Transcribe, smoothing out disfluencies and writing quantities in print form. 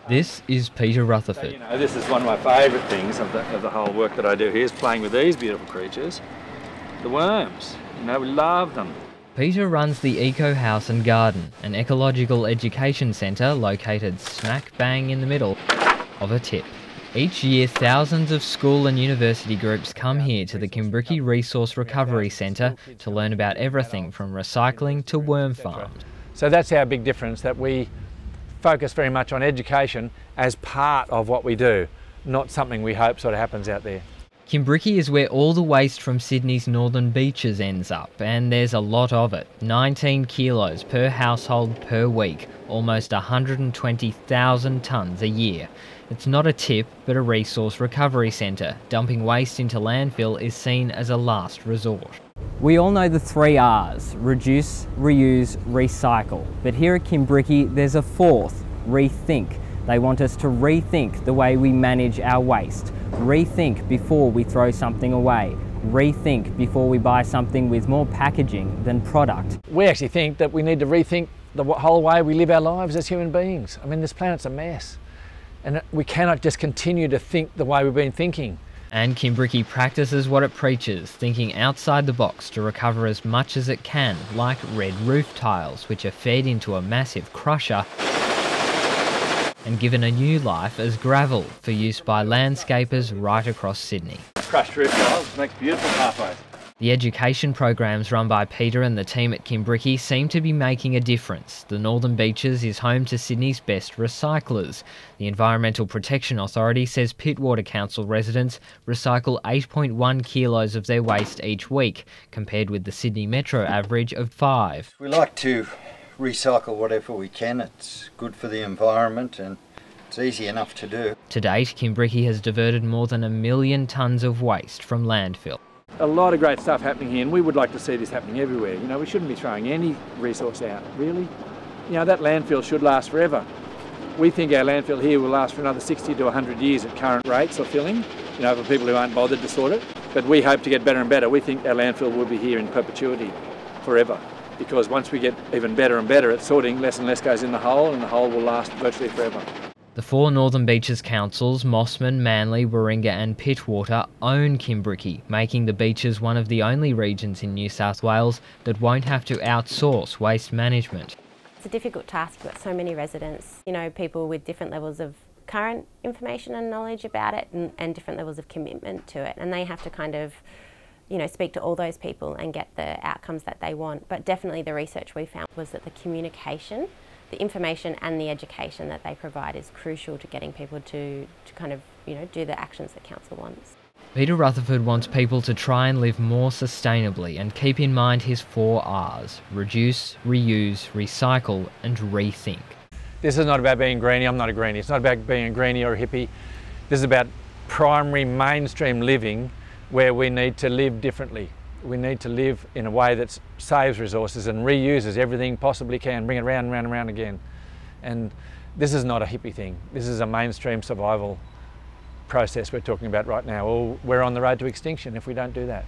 This is Peter Rutherford. So, you know, this is one of my favourite things of the whole work that I do here, is playing with these beautiful creatures, the worms. You know, we love them. Peter runs the Eco House and Garden, an ecological education centre located smack bang in the middle of a tip. Each year, thousands of school and university groups come here to the Kimbriki Resource Recovery Centre to learn about everything from recycling to worm farms. So that's our big difference, that we focus very much on education as part of what we do, not something we hope sort of happens out there. Kimbriki is where all the waste from Sydney's northern beaches ends up, and there's a lot of it. 19 kilos per household per week, almost 120,000 tonnes a year. It's not a tip, but a resource recovery centre. Dumping waste into landfill is seen as a last resort. We all know the 3 R's: reduce, reuse, recycle. But here at Kimbriki, there's a 4th: rethink. They want us to rethink the way we manage our waste. Rethink before we throw something away. Rethink before we buy something with more packaging than product. We actually think that we need to rethink the whole way we live our lives as human beings. I mean, this planet's a mess. And we cannot just continue to think the way we've been thinking. And Kimbriki practices what it preaches, thinking outside the box to recover as much as it can, like red roof tiles, which are fed into a massive crusher and given a new life as gravel for use by landscapers right across Sydney. Crushed roof tiles makes beautiful pathways. The education programs run by Peter and the team at Kimbriki seem to be making a difference. The Northern Beaches is home to Sydney's best recyclers. The Environmental Protection Authority says Pittwater Council residents recycle 8.1 kilos of their waste each week, compared with the Sydney Metro average of 5. We like to recycle whatever we can. It's good for the environment and it's easy enough to do. To date, Kimbriki has diverted more than 1 million tonnes of waste from landfill. A lot of great stuff happening here, and we would like to see this happening everywhere. You know, we shouldn't be throwing any resource out, really. You know, that landfill should last forever. We think our landfill here will last for another 60 to 100 years at current rates of filling, you know, for people who aren't bothered to sort it. But we hope to get better and better. We think our landfill will be here in perpetuity, forever. Because once we get even better and better at sorting, less and less goes in the hole, and the hole will last virtually forever. The 4 Northern Beaches councils, Mossman, Manly, Warringah and Pittwater, own Kimbriki, making the beaches one of the only regions in New South Wales that won't have to outsource waste management. It's a difficult task. You've got so many residents, you know, people with different levels of current information and knowledge about it and different levels of commitment to it, and they have to kind of, you know, speak to all those people and get the outcomes that they want. But definitely the research we found was that the communication, the information and the education that they provide is crucial to getting people to kind of, you know, do the actions that council wants. Peter Rutherford wants people to try and live more sustainably and keep in mind his 4 R's: reduce, reuse, recycle and rethink. This is not about being greenie. I'm not a greenie. It's not about being a greenie or a hippie. This is about primary mainstream living, where we need to live differently. We need to live in a way that saves resources and reuses everything possibly can, bring it round and round and round again. And this is not a hippie thing. This is a mainstream survival process we're talking about right now. We're on the road to extinction if we don't do that.